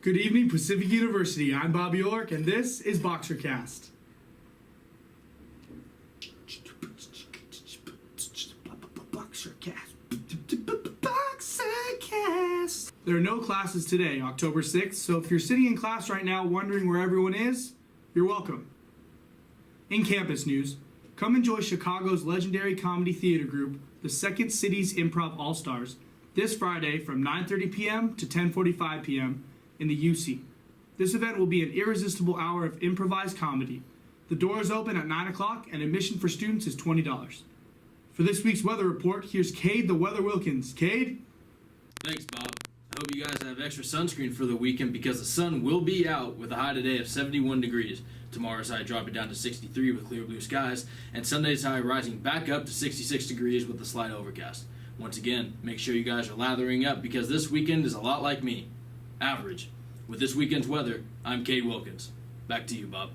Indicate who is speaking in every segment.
Speaker 1: Good evening, Pacific University. I'm Bobby Ork, and this is Boxercast. Boxercast. There are no classes today, October 6th, so if you're sitting in class right now wondering where everyone is, you're welcome. In campus news, come enjoy Chicago's legendary comedy theater group, the Second City's Improv All-Stars, this Friday from 9:30 p.m. to 10:45 p.m. in the UC. This event will be an irresistible hour of improvised comedy. The doors open at 9 o'clock and admission for students is $20. For this week's weather report, here's Cade the Weather Wilkins. Cade?
Speaker 2: Thanks, Bob. I hope you guys have extra sunscreen for the weekend because the sun will be out with a high today of 71 degrees. Tomorrow's high dropping down to 63 with clear blue skies, and Sunday's high rising back up to 66 degrees with a slight overcast. Once again, make sure you guys are lathering up because this weekend is a lot like me. Average. With this weekend's weather, I'm Cade Wilkins. Back to you, Bob.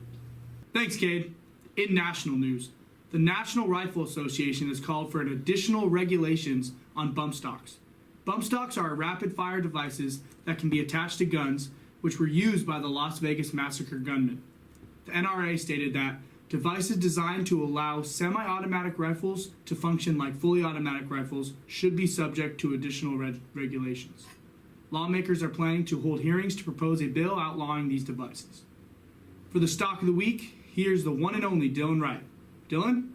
Speaker 1: Thanks, Cade. In national news, the National Rifle Association has called for an additional regulations on bump stocks. Bump stocks are rapid-fire devices that can be attached to guns, which were used by the Las Vegas Massacre gunman. The NRA stated that devices designed to allow semi-automatic rifles to function like fully automatic rifles should be subject to additional regulations. Lawmakers are planning to hold hearings to propose a bill outlawing these devices. For the stock of the week, here's the one and only Dylan Wright. Dylan?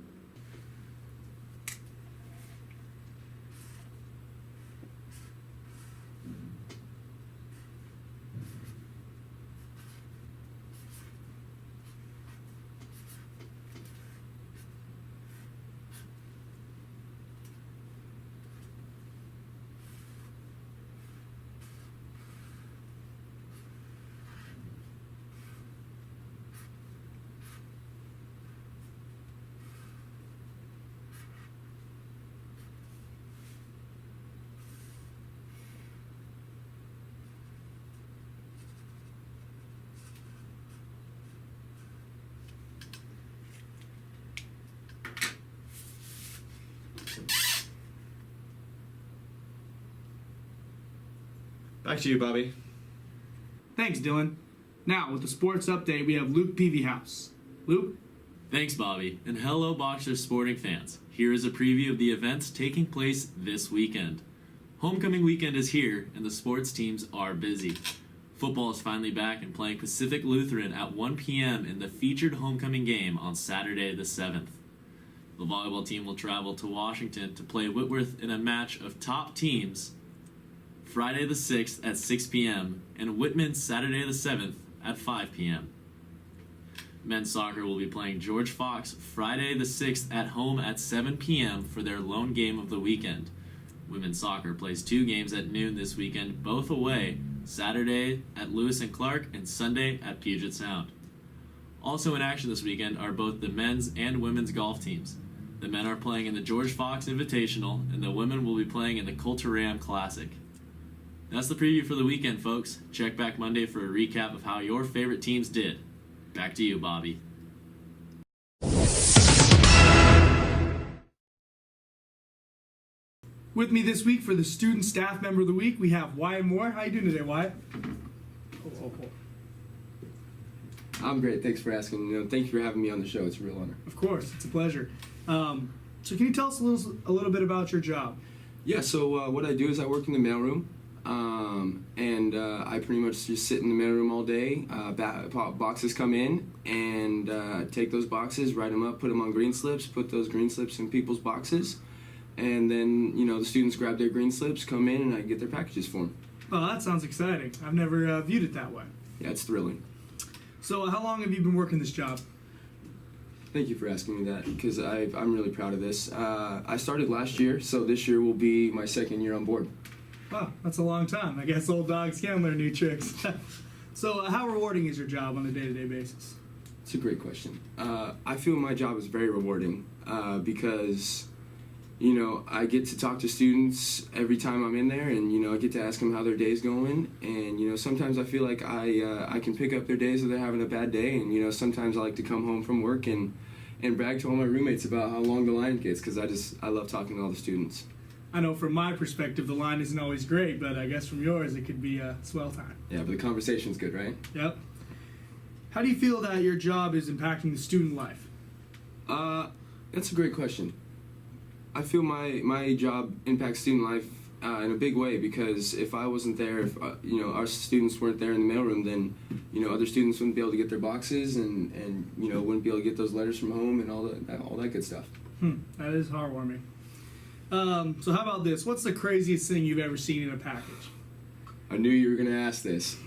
Speaker 3: Back to you, Bobby.
Speaker 1: Thanks, Dylan. Now, with the sports update, we have Luke Peavyhouse. Luke?
Speaker 4: Thanks, Bobby, and hello, Boxer sporting fans. Here is a preview of the events taking place this weekend. Homecoming weekend is here, and the sports teams are busy. Football is finally back and playing Pacific Lutheran at 1 p.m. in the featured homecoming game on Saturday the 7th. The volleyball team will travel to Washington to play Whitworth in a match of top teams Friday the 6th at 6 p.m. and Whitman Saturday the 7th at 5 p.m. Men's soccer will be playing George Fox Friday the 6th at home at 7 p.m. for their lone game of the weekend. Women's soccer plays 2 games at noon this weekend, both away, Saturday at Lewis and Clark and Sunday at Puget Sound. Also in action this weekend are both the men's and women's golf teams. The men are playing in the George Fox Invitational, and the women will be playing in the Colter-Ram Classic. That's the preview for the weekend, folks. Check back Monday for a recap of how your favorite teams did. Back to you, Bobby.
Speaker 1: With me this week for the Student Staff Member of the Week, we have Wyatt Moore. How you doing today, Wyatt?
Speaker 5: I'm great. Thanks for asking. Thank you for having me on the show. It's a real honor.
Speaker 1: Of course. It's a pleasure. So can you tell us a little bit about your job?
Speaker 5: Yeah, so what I do is I work in the mailroom. And I pretty much just sit in the mailroom all day. Boxes come in, and take those boxes, write them up, put them on green slips, put those green slips in people's boxes, and then the students grab their green slips, come in, and I get their packages for them.
Speaker 1: Oh, that sounds exciting. I've never viewed it that way.
Speaker 5: Yeah, it's thrilling.
Speaker 1: So how long have you been working this job?
Speaker 5: Thank you for asking me that, because I'm really proud of this. I started last year, so this year will be my second year on board.
Speaker 1: Wow, that's a long time. I guess old dogs can learn new tricks. So how rewarding is your job on a day-to-day basis?
Speaker 5: It's a great question. I feel my job is very rewarding because, I get to talk to students every time I'm in there, and, I get to ask them how their day's going. And, sometimes I feel like I can pick up their days if they're having a bad day. And, sometimes I like to come home from work and brag to all my roommates about how long the line gets, because I love talking to all the students.
Speaker 1: I know from my perspective, the line isn't always great, but I guess from yours, it could be a swell time.
Speaker 5: Yeah, but the conversation's good, right?
Speaker 1: Yep. How do you feel that your job is impacting the student life?
Speaker 5: That's a great question. I feel my job impacts student life in a big way, because if I wasn't there, if our students weren't there in the mailroom, then other students wouldn't be able to get their boxes and wouldn't be able to get those letters from home and all that good stuff.
Speaker 1: That is heartwarming. So how about this? What's the craziest thing you've ever seen in a package?
Speaker 5: I knew you were going to ask this,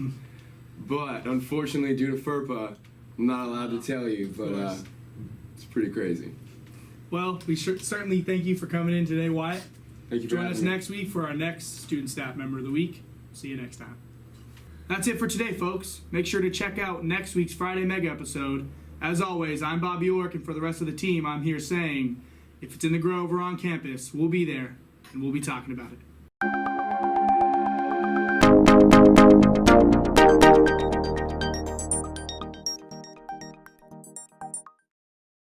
Speaker 5: but unfortunately, due to FERPA, I'm not allowed to tell you. But it's pretty crazy.
Speaker 1: Well, we certainly thank you for coming in today, Wyatt.
Speaker 5: Thank you for
Speaker 1: Join
Speaker 5: having
Speaker 1: us
Speaker 5: me.
Speaker 1: next week for our next Student Staff Member of the Week. See you next time. That's it for today, folks. Make sure to check out next week's Friday Mega episode. As always, I'm Bob York, and for the rest of the team, I'm here saying, if it's in the Grove or on campus, we'll be there, and we'll be talking about it.